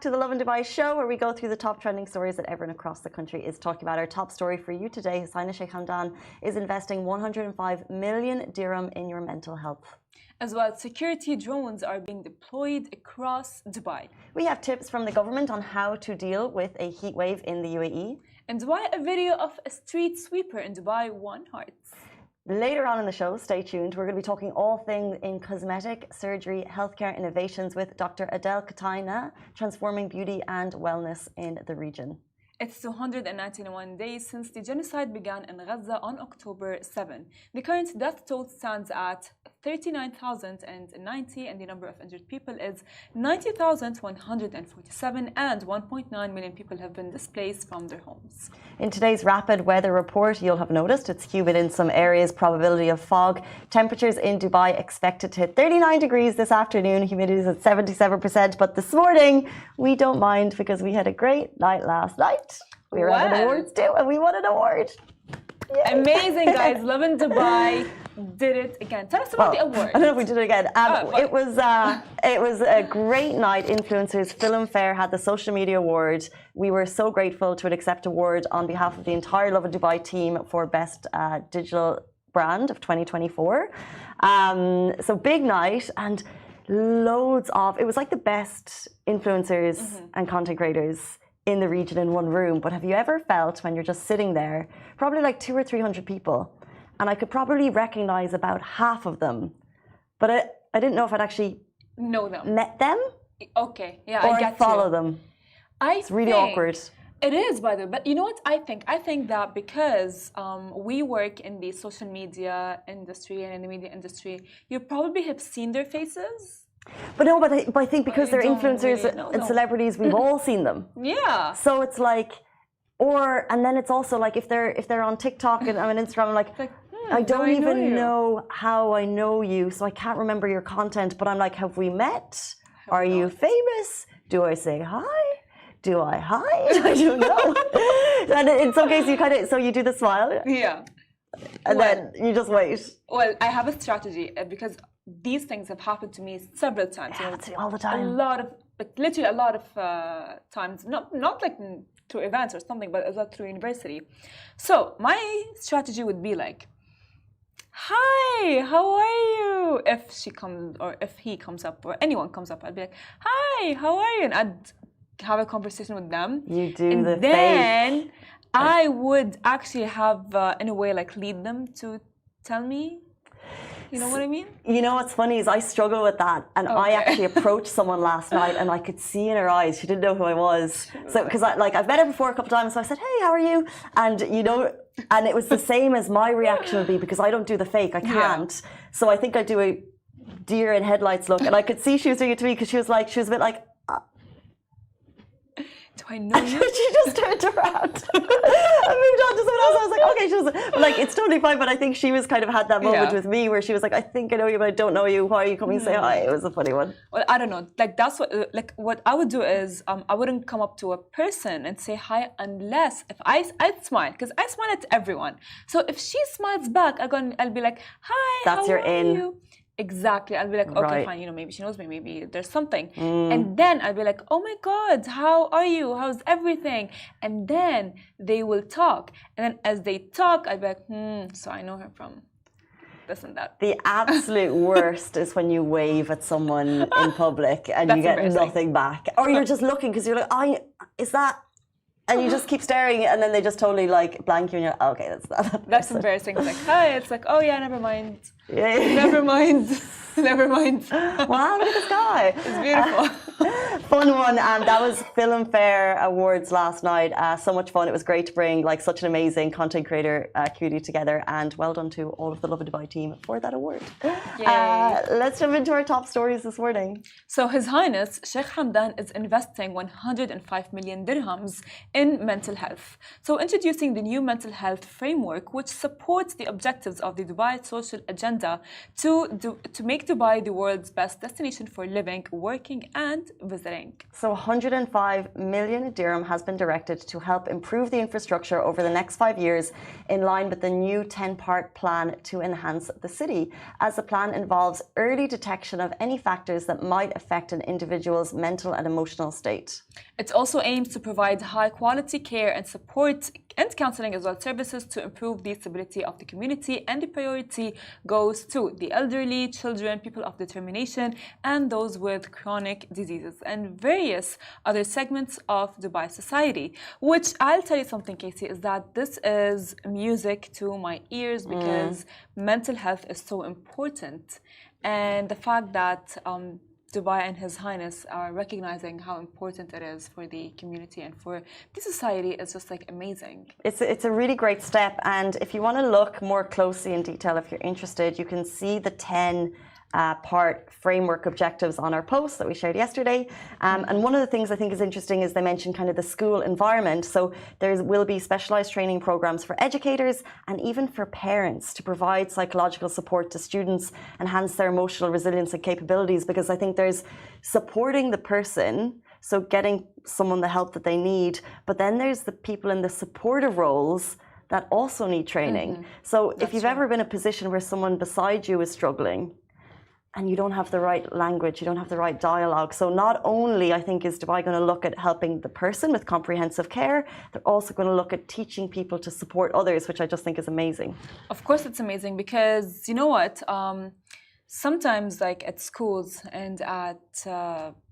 To the Lovin Dubai show, where we go through the top trending stories that everyone across the country is talking about. Our top story for you today: His Highness Sheikh Hamdan is investing 105 million dirham in your mental health. As well, security drones are being deployed across Dubai. We have tips from the government on how to deal with a heat wave in the UAE. In Dubai, a video of a street sweeper in Dubai won hearts. Later on in the show, stay tuned. We're going to be talking all things in cosmetic, surgery, healthcare innovations with Dr. Adel Kataina, transforming beauty and wellness in the region. It's 291 days since the genocide began in Gaza on October 7. The current death toll stands at 39,090 and the number of injured people is 90,147 and 1.9 million people have been displaced from their homes. In today's rapid weather report, you'll have noticed it's humid in some areas, probability of fog. Temperatures in Dubai expected to hit 39 degrees this afternoon. Humidity is at 77%, but this morning we don't mind because we had a great night last night. We were at awards too, and we won an award. Yay. Amazing, guys. Lovin Dubai did it again. Tell us about the award. I don't know if we did it again. It was a great night. Influencers Film Fair had the social media award. We were so grateful to accept award on behalf of the entire Lovin Dubai team for best digital brand of 2024. So big night and loads of. It was like the best influencers and content creators in the region in one room. But have you ever felt when you're just sitting there, probably like 200 or 300 people, and I could probably recognize about half of them, but I didn't know if I'd actually know them, met them. Okay, yeah, or I get follow them. It's really awkward. It is, by the way. But you know what I think? I think that because we work in the social media industry and in the media industry, you probably have seen their faces. But no, but I think because they're influencers and celebrities, we've all seen them. Yeah. So it's like, and then it's also like if they're on TikTok and I'm on Instagram, I'm like I don't even know how I know you, so I can't remember your content. But I'm like, have we met? Are you famous? Do I say hi? Do I hide? I don't know. And in some cases, you do the smile. Yeah. And then you just wait. Well, I have a strategy because these things have happened to me several times. Yeah, all the time. Literally a lot of times. Not like through events or something, but as well through university. So my strategy would be like, "Hi, how are you?" If she comes or if he comes up or anyone comes up, I'd be like, "Hi, how are you?" And I'd have a conversation with them. You do and the then fake. I would actually have, in a way, like lead them to tell me. You know what I mean? You know what's funny is I struggle with that, and I actually approached someone last night, and I could see in her eyes she didn't know who I was. So because I've met her before a couple of times, so I said, "Hey, how are you?" And And it was the same as my reaction would be, because I don't do the fake. I can't. So I think I do a deer in headlights look. And I could see she was doing it to me because she was a bit like, do I know you? She just turned around and moved on to someone else. I was like, okay, she was like, it's totally fine. But I think she was kind of had that moment with me where she was like, I think I know you, but I don't know you. Why are you coming to say hi? It was a funny one. Well, I don't know. Like, that's what I would do is I wouldn't come up to a person and say hi unless if I'd smile, because I smile at everyone. So if she smiles back, I'll be like, hi, that's how your are in. you? Exactly. I'll be like, okay, fine, maybe she knows me, maybe there's something. And then I'll be like, oh my God, how are you? How's everything? And then they will talk. And then as they talk, I'll be like, so I know her from this and that. The absolute worst is when you wave at someone in public and you get nothing back. Or you're just looking because you're like, is that... And you just keep staring, and then they just totally like blank you, and you're like, okay, that's that. That's embarrassing. It's like, hi. It's like, oh yeah, never mind. Never mind. Never mind. Wow, look at this guy. It's beautiful. Fun one. That was Filmfare Awards last night. So much fun. It was great to bring like such an amazing content creator community together, and well done to all of the Lovin Dubai team for that award. Let's jump into our top stories this morning. So His Highness Sheikh Hamdan is investing 105 million dirhams in mental health. So introducing the new mental health framework, which supports the objectives of the Dubai social agenda to make Dubai the world's best destination for living, working and visiting. So 105 million dirham has been directed to help improve the infrastructure over the next 5 years in line with the new 10-part plan to enhance the city, as the plan involves early detection of any factors that might affect an individual's mental and emotional state. It also aims to provide high-quality care and support and counseling as well services to improve the stability of the community, and the priority goes to the elderly, children, people of determination, and those with chronic diseases, and various other segments of Dubai society. Which I'll tell you something, Casey, is that this is music to my ears, because mental health is so important, and the fact that Dubai and His Highness are recognizing how important it is for the community and for the society is just like amazing. It's a really great step, and if you want to look more closely in detail, if you're interested, you can see the 10-part framework objectives on our post that we shared yesterday. And one of the things I think is interesting is they mentioned kind of the school environment. So there will be specialized training programs for educators and even for parents to provide psychological support to students, enhance their emotional resilience and capabilities, because I think there's supporting the person, so getting someone the help that they need, but then there's the people in the supportive roles that also need training. So if you've ever been in a position where someone beside you is struggling, and you don't have the right language, you don't have the right dialogue. So not only, I think, is Dubai going to look at helping the person with comprehensive care, they're also going to look at teaching people to support others, which I just think is amazing. Of course it's amazing, because you know what? Sometimes like at schools and at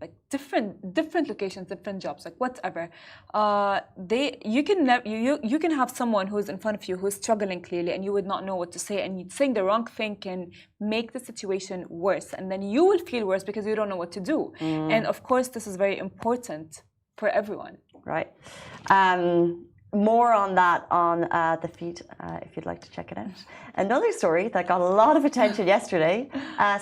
like different locations, different jobs, like whatever, you can have someone who's in front of you who's struggling clearly, and you would not know what to say, and saying the wrong thing can make the situation worse, and then you will feel worse because you don't know what to do. And of course this is very important for everyone. Right. More on that on the feed, if you'd like to check it out. Another story that got a lot of attention yesterday,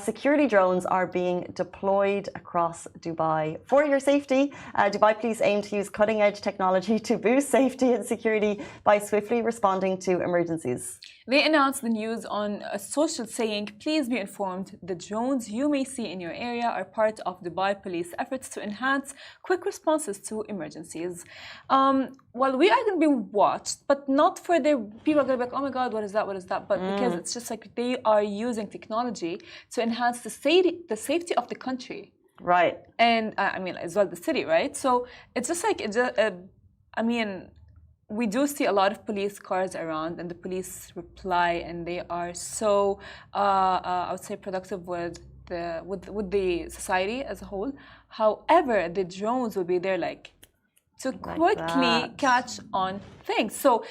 security drones are being deployed across Dubai. For your safety, Dubai Police aim to use cutting-edge technology to boost safety and security by swiftly responding to emergencies. They announced the news on a social saying, please be informed, the drones you may see in your area are part of Dubai Police efforts to enhance quick responses to emergencies. Well, we are going to be watched, but not for the people are going to be like, oh my God, what is that, but because it's just like they are using technology to enhance the safety of the country. Right. And I mean, as well the city, right? So it's just like, we do see a lot of police cars around, and the police reply, and they are so, I would say, productive with the society as a whole. However, the drones will be there like to quickly catch on things. So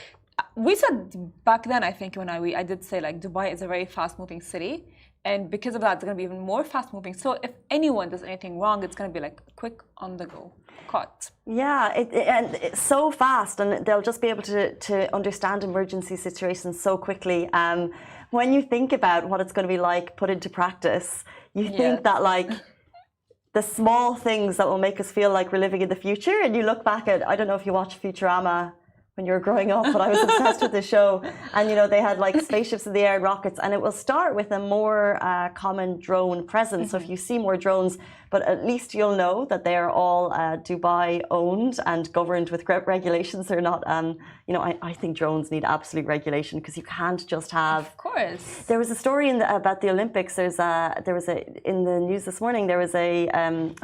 we said back then, I think when I did say like Dubai is a very fast-moving city, And because of that, it's going to be even more fast moving. So if anyone does anything wrong, it's going to be like quick on the go, caught. Yeah, and it's so fast, and they'll just be able to understand emergency situations so quickly. When you think about what it's going to be like put into practice, you think that like the small things that will make us feel like we're living in the future. And you look back at, I don't know if you watch Futurama when you were growing up, but I was obsessed with the show. And, you know, they had like spaceships in the air, rockets, and it will start with a more common drone presence. So if you see more drones, but at least you'll know that they are all Dubai owned and governed with regulations. They're not, you know, I think drones need absolute regulation because you can't just have. Of course. There was a story about the Olympics. There was in the news this morning. There was a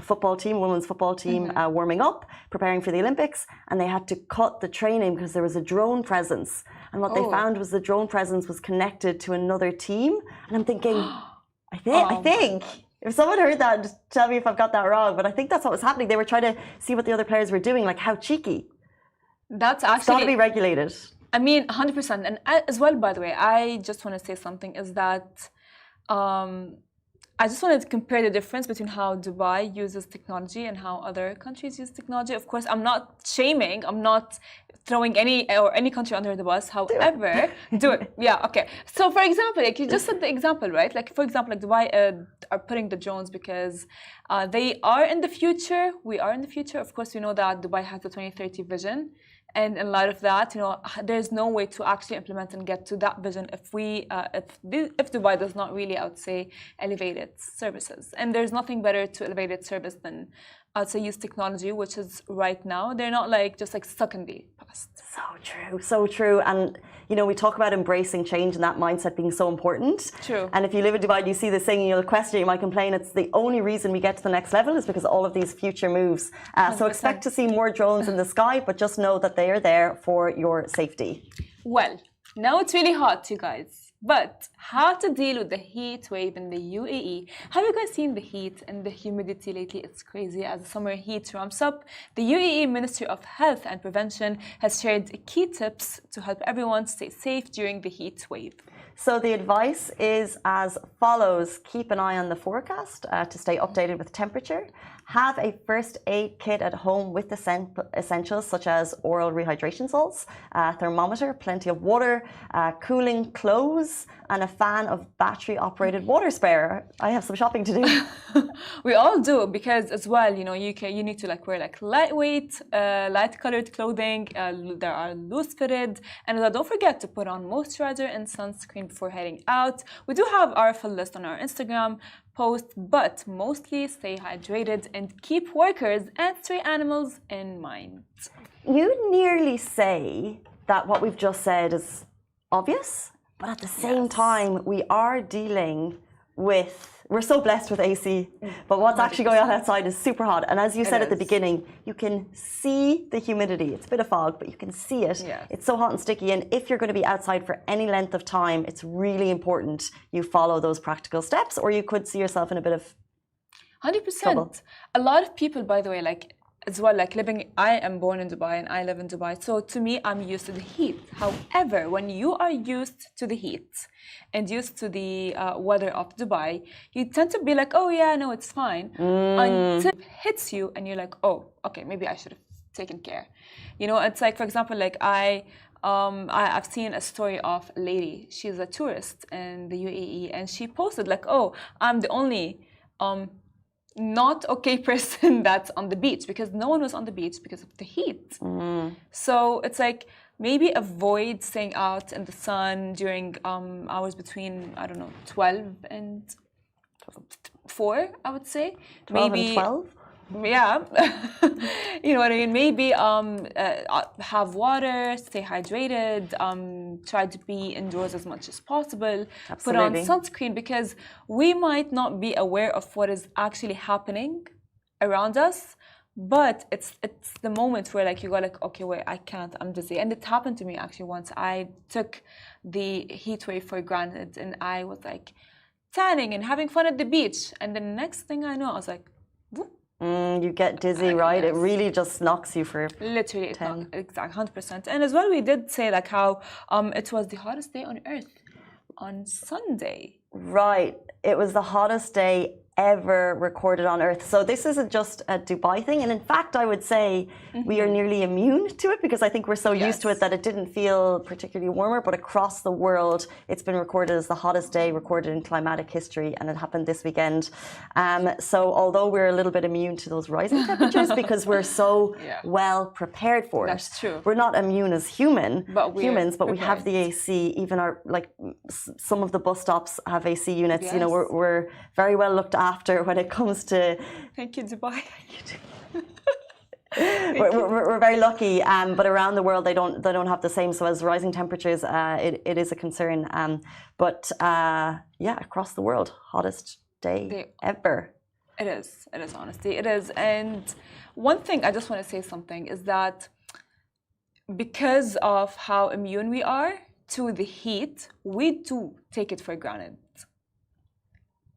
football team, women's football team, warming up, preparing for the Olympics, and they had to cut the training because there was a drone presence. And what they found was the drone presence was connected to another team. And I'm thinking, I think. If someone heard that, just tell me if I've got that wrong. But I think that's what was happening. They were trying to see what the other players were doing, like how cheeky. That's actually... It's got to be regulated. I mean, 100%. And as well, by the way, I just want to say something is that I just wanted to compare the difference between how Dubai uses technology and how other countries use technology. Of course, I'm not shaming. I'm not throwing any country under the bus. However, do it. Yeah, okay. So, for example, like you just said the example, right? Like, for example, like Dubai are putting the drones because they are in the future. We are in the future. Of course, we know that Dubai has the 2030 vision. And in light of that, you know, there's no way to actually implement and get to that vision if Dubai does not really, I would say, elevate its services. And there's nothing better to elevate its service than, I would say, use technology, which is right now. They're not like just like stuck in the past. So true, so true. And, you know, we talk about embracing change and that mindset being so important. True. And if you live in Dubai and you see this thing, you'll question it, you might complain. It's the only reason we get to the next level is because of all of these future moves. So expect to see more drones in the sky, but just know that they are there for your safety. Well, now it's really hot, you guys. But how to deal with the heat wave in the UAE? Have you guys seen the heat and the humidity lately? It's crazy. As the summer heat ramps up, the UAE Ministry of Health and Prevention has shared key tips to help everyone stay safe during the heat wave. So the advice is as follows. Keep an eye on the forecast to stay updated with temperature. Have a first aid kit at home with essentials such as oral rehydration salts, thermometer, plenty of water, cooling clothes, and a fan of battery-operated water sprayer. I have some shopping to do. We all do because as well, you know, you need to like wear like lightweight, light-colored clothing. There are loose-fitted, and don't forget to put on moisturizer and sunscreen before heading out. We do have our full list on our Instagram post, but mostly stay hydrated and keep workers and stray animals in mind. You nearly say that what we've just said is obvious, but at the same time, we are dealing with... We're so blessed with AC, but what's actually going on outside is super hot. And as you said at the beginning, you can see the humidity. It's a bit of fog, but you can see it. Yeah. It's so hot and sticky. And if you're going to be outside for any length of time, it's really important you follow those practical steps, or you could see yourself in a bit of 100%. trouble. A lot of people, by the way, like as well, like I am born in Dubai and I live in Dubai. So to me, I'm used to the heat. However, when you are used to the heat and used to the weather of Dubai, you tend to be like, oh yeah, no, it's fine. Until it hits you and you're like, oh, okay, maybe I should have taken care. You know, it's like, for example, like I've seen a story of a lady. She's a tourist in the UAE and she posted like, oh, I'm the only not okay person that's on the beach, because no one was on the beach because of the heat. So it's like maybe avoid staying out in the sun during hours between, I don't know, 12 and 4, I would say. 12 maybe and 12? Yeah. You know what I mean? Maybe have water, stay hydrated, try to be indoors as much as possible. Absolutely. Put on sunscreen, because we might not be aware of what is actually happening around us, but it's the moment where like you go like, okay, wait, I can't, I'm dizzy. And it happened to me actually once. I took the heat wave for granted and I was like tanning and having fun at the beach, and the next thing I know I was like, whoop. You get dizzy, right? Yes. It really just knocks you for Literally 10. Exactly 100%. And as well, we did say like how it was the hottest day on earth on Sunday. Right. It was the hottest day ever recorded on Earth. So this isn't just a Dubai thing. And in fact, I would say we are nearly immune to it because I think we're so used to it that it didn't feel particularly warmer. But across the world, it's been recorded as the hottest day recorded in climatic history. And it happened this weekend. So although we're a little bit immune to those rising temperatures because we're so well prepared for it. That's true. We're not immune as humans, but prepared. we have the AC. Even our, like, some of the bus stops have AC units. Yes. You know, we're very well looked after when it comes to. Thank you, Dubai. We're very lucky, but around the world they don't have the same. So as rising temperatures, it is a concern. But across the world, hottest day ever. It is honestly, it is. And one thing I just want to say something is that because of how immune we are to the heat, we do take it for granted.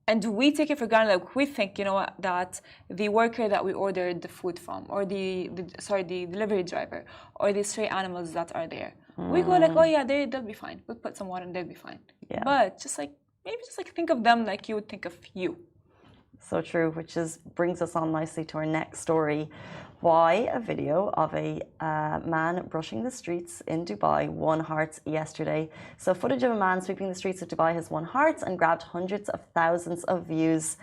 And we take it for granted. Like, we think, you know what, that the worker that we ordered the food from, or the delivery driver, or the stray animals that are there, we go like, oh yeah, they'll be fine. We'll put some water and they'll be fine. Yeah. But maybe think of them like you would think of you. So true, which brings us on nicely to our next story. Why a video of a man brushing the streets in Dubai won hearts yesterday. So footage of a man sweeping the streets of Dubai has won hearts and grabbed hundreds of thousands of views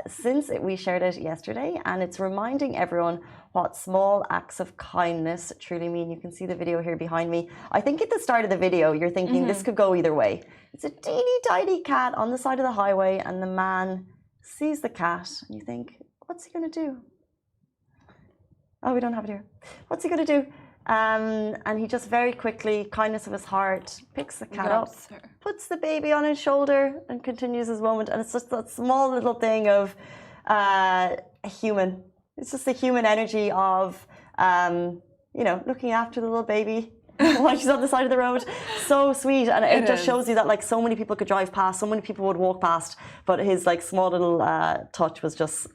since we shared it yesterday. And it's reminding everyone what small acts of kindness truly mean. You can see the video here behind me. I think at the start of the video, you're thinking this could go either way. It's a teeny tiny cat on the side of the highway and the man sees the cat and you think, what's he going to do? Oh, we don't have it here. What's he going to do? And he just very quickly, kindness of his heart, picks the cat up, puts the baby on his shoulder and continues his moment. And it's just that small little thing of a human. It's just the human energy of, looking after the little baby while she's on the side of the road. So sweet. And it just shows you that, like, so many people could drive past, so many people would walk past, but his, like, small little touch was just,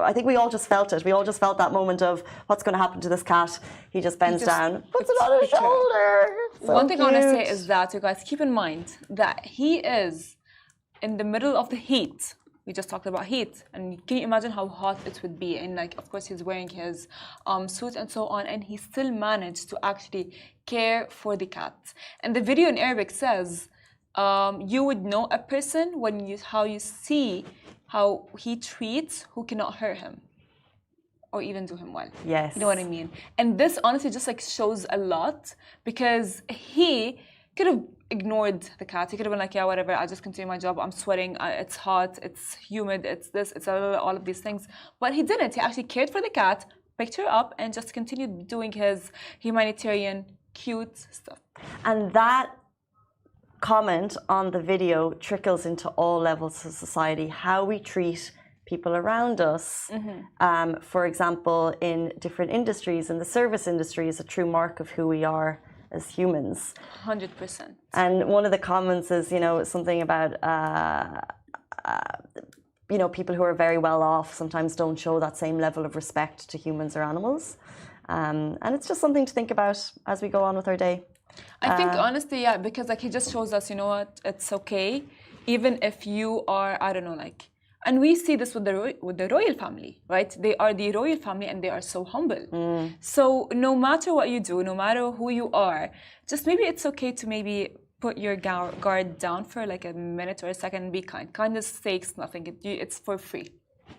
I think we all just felt it. We all just felt that moment of what's going to happen to this cat. He just bends down, puts it on his shoulder. So one thing I want to say is that, you guys, keep in mind that he is in the middle of the heat. We just talked about heat, and can you imagine how hot it would be? And, like, of course, he's wearing his suit and so on, and he still managed to actually care for the cat. And the video in Arabic says, you would know a person how you see how he treats who cannot hurt him or even do him well. Yes. You know what I mean? And this honestly just, like, shows a lot, because he could have ignored the cat. He could have been like, yeah, whatever, I'll just continue my job. I'm sweating, it's hot, it's humid, it's this, it's all of these things. But he didn't. He actually cared for the cat, picked her up, and just continued doing his humanitarian, cute stuff. And that comment on the video trickles into all levels of society, how we treat people around us. For example, in different industries, in the service industry is a true mark of who we are as humans. 100%. And one of the comments is, something about, people who are very well off sometimes don't show that same level of respect to humans or animals. And it's just something to think about as we go on with our day. I think, honestly, yeah, because, like, he just shows us, you know what, it's okay, even if you are, I don't know, like, and we see this with the royal family, right? They are the royal family and they are so humble. So no matter what you do, no matter who you are, just maybe it's okay to maybe put your guard down for like a minute or a second and be kind. Kindness takes nothing. It's for free.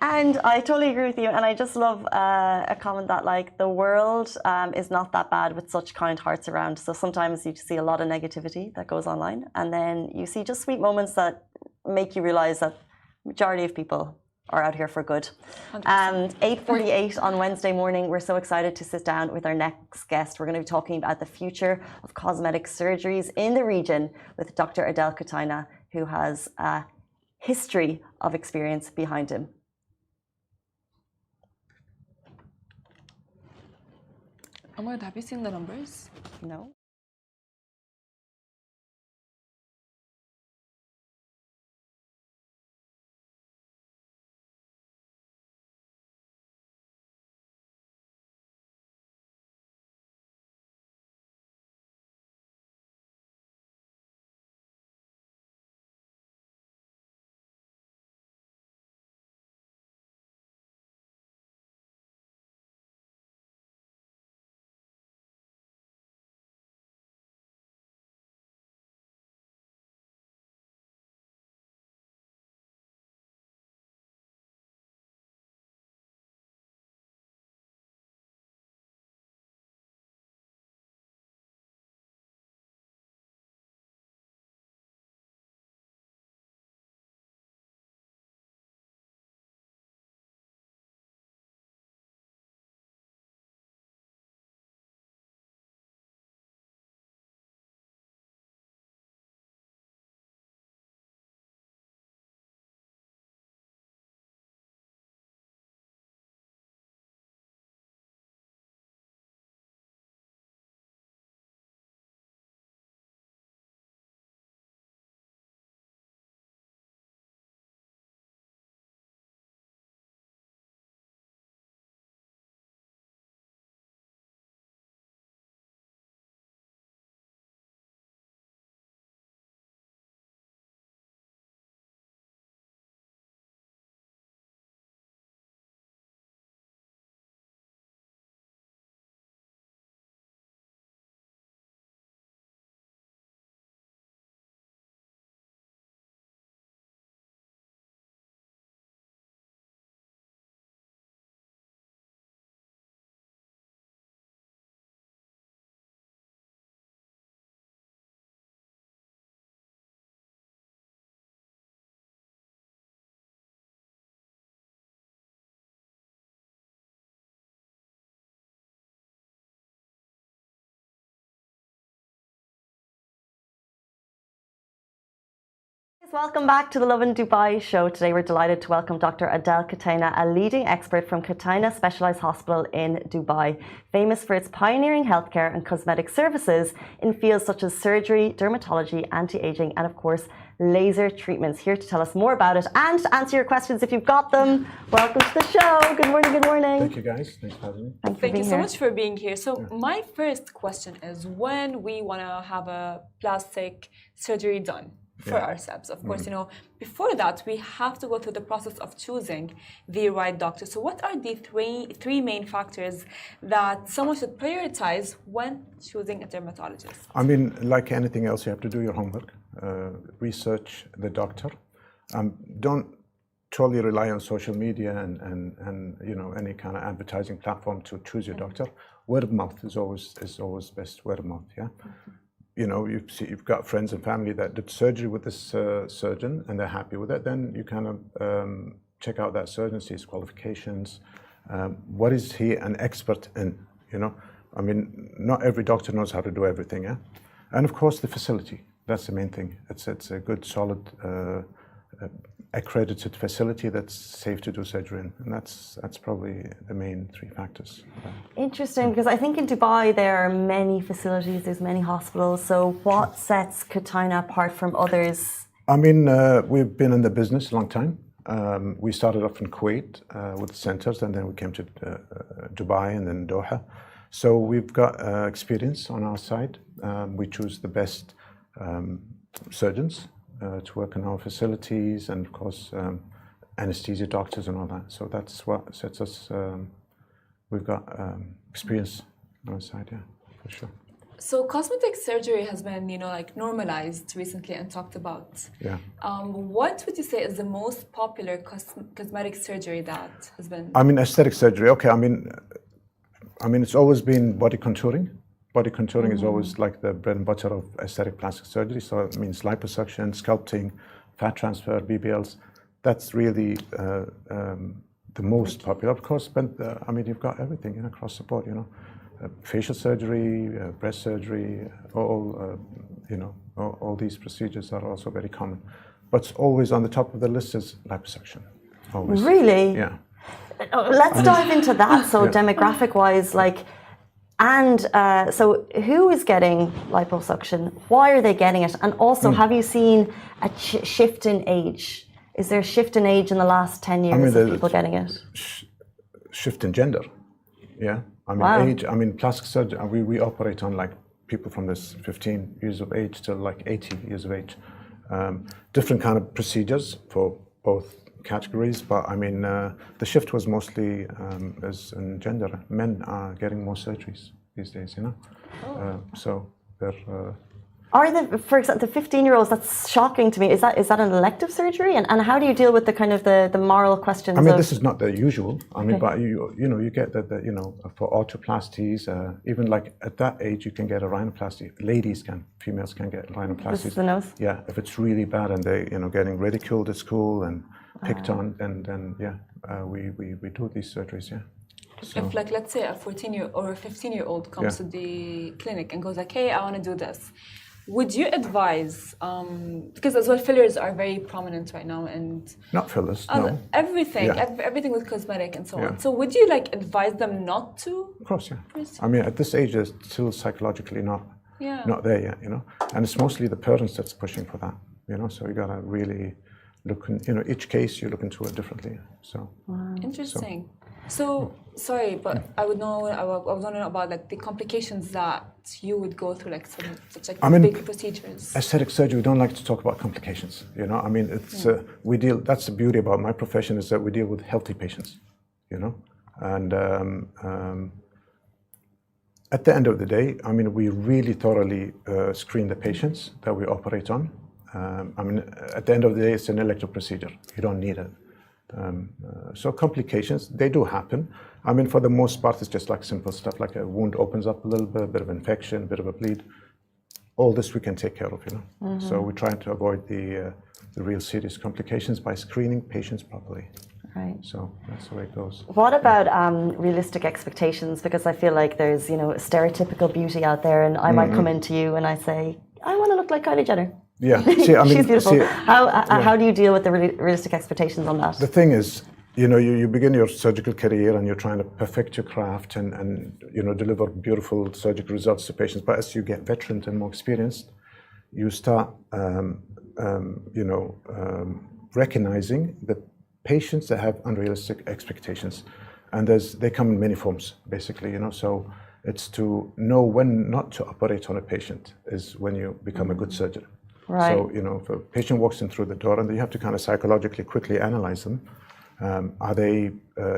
And I totally agree with you. And I just love a comment that, like, the world is not that bad with such kind hearts around. So sometimes you see a lot of negativity that goes online. And then you see just sweet moments that make you realize that majority of people are out here for good. 8:48 on Wednesday morning, we're so excited to sit down with our next guest. We're going to be talking about the future of cosmetic surgeries in the region with Dr. Adel Kataina, who has a history of experience behind him. Amar, have you seen the numbers? No. Welcome back to the Lovin Dubai show. Today we're delighted to welcome Dr. Adel Kataina, a leading expert from Kataina Specialized Hospital in Dubai, famous for its pioneering healthcare and cosmetic services in fields such as surgery, dermatology, anti-aging, and of course, laser treatments. Here to tell us more about it and to answer your questions if you've got them. Welcome to the show. Good morning, good morning. Thank you guys. Thanks for having me. Thank you so much for being here. So my first question is, when we want to have a plastic surgery done for ourselves, of course, before that, we have to go through the process of choosing the right doctor. So what are the three main factors that someone should prioritize when choosing a dermatologist? I mean, like anything else, you have to do your homework, research the doctor. Don't totally rely on social media and any kind of advertising platform to choose your doctor. Word of mouth is always best. Word of mouth, yeah. You've got friends and family that did surgery with this surgeon and they're happy with it, then you kind of check out that surgeon, see his qualifications. What is he an expert in, I mean, not every doctor knows how to do everything, yeah? And of course, the facility, that's the main thing. It's a good, solid, accredited facility that's safe to do surgery in, and that's probably the main three factors. Interesting, because I think in Dubai there are many facilities, there's many hospitals. So what sets Kataina apart from others? I mean, we've been in the business a long time. We started off in Kuwait with centers, and then we came to Dubai and then Doha. So we've got experience on our side. We choose the best surgeons to work in our facilities, and of course anesthesia doctors and all that. So that's what sets us. We've got experience on our side, yeah, for sure. So cosmetic surgery has been, normalized recently and talked about. Yeah. What would you say is the most popular cosmetic surgery that has been? I mean, aesthetic surgery. Okay. I mean, it's always been body contouring. Body contouring is always like the bread and butter of aesthetic plastic surgery. So it means liposuction, sculpting, fat transfer, BBLs. That's really the most popular, of course. But you've got everything across the board. Facial surgery, breast surgery, all these procedures are also very common. But always on the top of the list is liposuction. Always. Really? Yeah. Let's dive into that. So demographic-wise, so who is getting liposuction? Why are they getting it? And also, have you seen a shift in age? Is there a shift in age in the last 10 years of people getting it? Shift in gender, yeah. Age, plastic surgery, we operate on people from this 15 years of age till 80 years of age. Different kind of procedures for both categories, but the shift was mostly as in gender. Men are getting more surgeries these days, so they're. For example, the 15-year-olds? That's shocking to me. Is that an elective surgery? And how do you deal with the kind of the moral questions? This is not the usual. But you get that for orthoplasties, even at that age, you can get a rhinoplasty. Females can get rhinoplasties. This is the nose? Yeah, if it's really bad and they getting ridiculed at school and picked on, then we do these surgeries, yeah. So. If let's say a 14-year or a 15-year-old comes to the clinic and goes hey, I want to do this, would you advise, because as well fillers are very prominent right now, and not fillers, no. Everything with cosmetic and so on. So would you advise them not to? Of course, yeah. At this age, they're still psychologically not there yet, and it's mostly the parents that's pushing for that, so you gotta really look in, each case you look into it differently. So interesting. So sorry, but I was wondering about the complications that you would go through, such big procedures. Aesthetic surgery, we don't like to talk about complications. It's we deal. That's the beauty about my profession, is that we deal with healthy patients. And at the end of the day, we really thoroughly screen the patients that we operate on. At the end of the day, it's an elective procedure. You don't need it. So complications, they do happen. For the most part, it's just simple stuff, like a wound opens up a little bit, a bit of infection, a bit of a bleed. All this we can take care of, So we're trying to avoid the real serious complications by screening patients properly. Right. So that's the way it goes. What about realistic expectations? Because I feel like there's, stereotypical beauty out there, and I might come into you and I say, I want to look like Kylie Jenner. Yeah. See, I mean, she's beautiful. see, How do you deal with the realistic expectations on that? the thing is, you begin your surgical career and you're trying to perfect your craft and deliver beautiful surgical results to patients. But as you get veteran and more experienced, you start, recognizing that patients that have unrealistic expectations, and they come in many forms, basically. So it's to know when not to operate on a patient is when you become a good surgeon. Right. So if a patient walks in through the door, and you have to kind of psychologically quickly analyze them.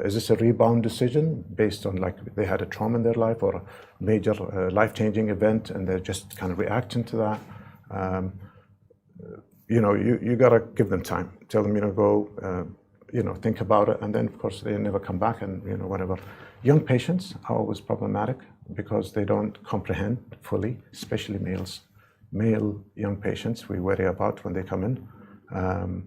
Is this a rebound decision based on like they had a trauma in their life or a major life-changing event, and they're just kind of reacting to that? You gotta give them time. Tell them, go, think about it, and then of course they never come back, and whatever. Young patients are always problematic because they don't comprehend fully, especially males. Male young patients we worry about when they come in. Of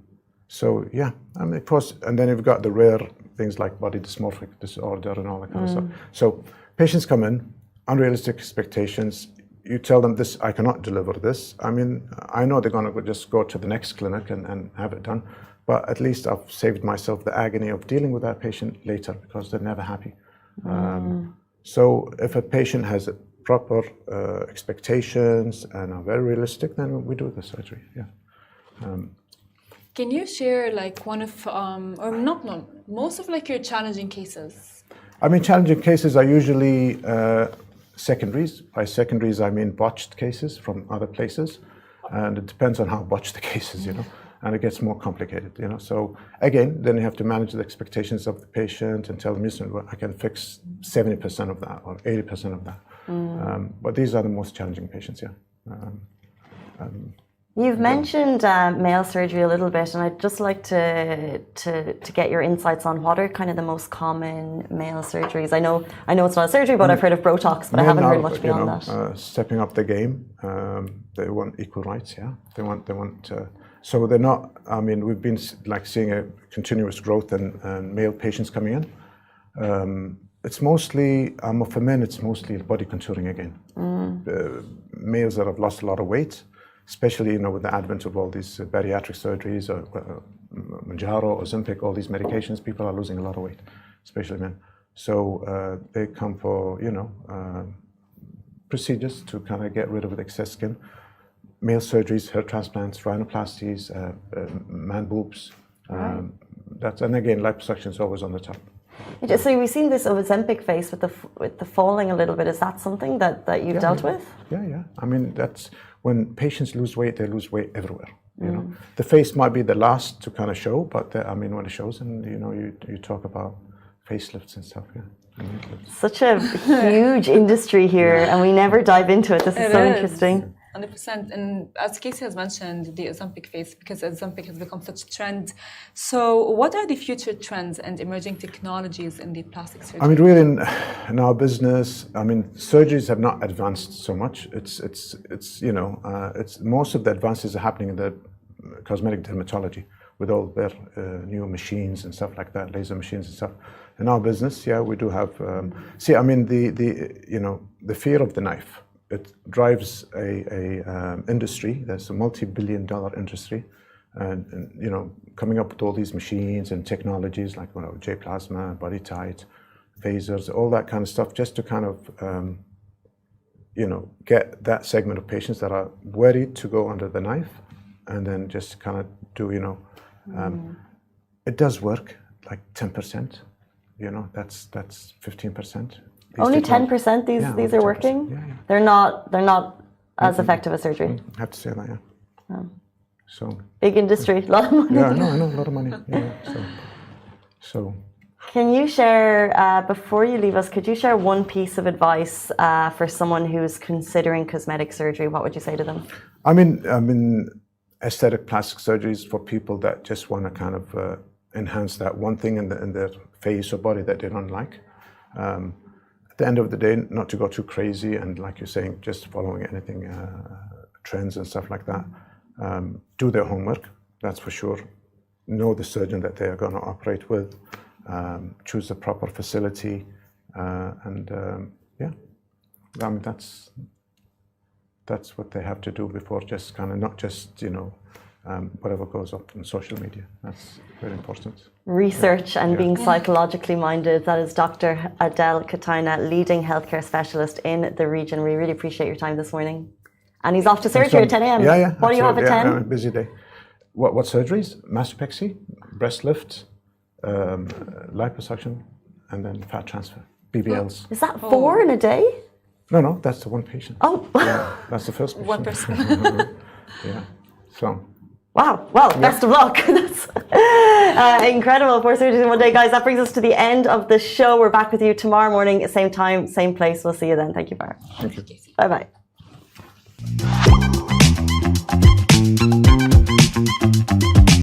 course, and then you've got the rare things like body dysmorphic disorder and all that kind of stuff. So patients come in, unrealistic expectations. You tell them this, I cannot deliver this. I mean, I know they're gonna just go to the next clinic and have it done, but at least I've saved myself the agony of dealing with that patient later because they're never happy. So if a patient has proper expectations and are very realistic, then we do the surgery, Can you share like one of, or not most of like your challenging cases? I mean, challenging cases are usually secondaries. By secondaries, I mean botched cases from other places. And it depends on how botched the case is, and it gets more complicated, So again, then you have to manage the expectations of the patient and tell them, listen, I can fix 70% of that or 80% of that. But these are the most challenging patients, You've mentioned male surgery a little bit, and I'd just like to get your insights on what are kind of the most common male surgeries. I know it's not a surgery, but I've heard of Botox, but I haven't heard much beyond that. Stepping up the game, they want equal rights. They want. So they're not. I mean, we've been like seeing a continuous growth in male patients coming in. It's mostly for men. It's mostly body contouring again. Males that have lost a lot of weight. Especially, with the advent of all these bariatric surgeries, or Mounjaro, Ozempic, all these medications, people are losing a lot of weight, especially men. So they come for, procedures to kind of get rid of the excess skin. Male surgeries, hair transplants, rhinoplasties, man boobs. And again, liposuction is always on the top. So we've seen this Ozempic face with the falling a little bit. Is that something that you've dealt with? Yeah. I mean, that's when patients lose weight, they lose weight everywhere. The face might be the last to kind of show, but when it shows, and you talk about facelifts and stuff. Such a huge industry here, and we never dive into it. This is so interesting. 100%. And as Casey has mentioned, the Ozempic face, because Ozempic has become such a trend. So what are the future trends and emerging technologies in the plastic surgery? I mean, really, in our business, surgeries have not advanced so much. It's most of the advances are happening in the cosmetic dermatology with all their new machines and stuff like that, laser machines and stuff. In our business, we do have. The fear of the knife. It drives a industry that's a multi-billion-dollar industry, and coming up with all these machines and technologies like J-plasma, body tight, phasers, all that kind of stuff, just to kind of get that segment of patients that are worried to go under the knife, and then just kind of do it does work like 10%. That's 15%. Only 10% these are working? Yeah. They're not as effective as surgery. I have to say that, So big industry, a lot of money. Yeah, I know, a lot of money. So can you share, before you leave us, could you share one piece of advice for someone who's considering cosmetic surgery? What would you say to them? I mean, aesthetic plastic surgeries for people that just want to kind of enhance that one thing in their face or body that they don't like. At the end of the day, not to go too crazy and, like you're saying, just following anything, trends and stuff like that. Do their homework, that's for sure. Know the surgeon that they are going to operate with. Choose the proper facility, that's that's what they have to do before just kind of not just, whatever goes up on social media. That's very important. Research and being psychologically minded. That is Dr. Adel Kataina, leading healthcare specialist in the region. We really appreciate your time this morning. And he's off to surgery at 10 a.m. Yeah. What do you have at 10? Yeah, busy day. What surgeries? Mastopexy, breast lift, liposuction, and then fat transfer, BBLs. Is that 4 in a day? No, that's the one patient. Oh. Yeah, that's the first patient. One person. Yeah, so. Wow. Well, best of luck. That's incredible. 4 surgeries in one day. Guys, that brings us to the end of the show. We're back with you tomorrow morning, same time, same place. We'll see you then. Thank you, Bar. Thank you. Bye-bye.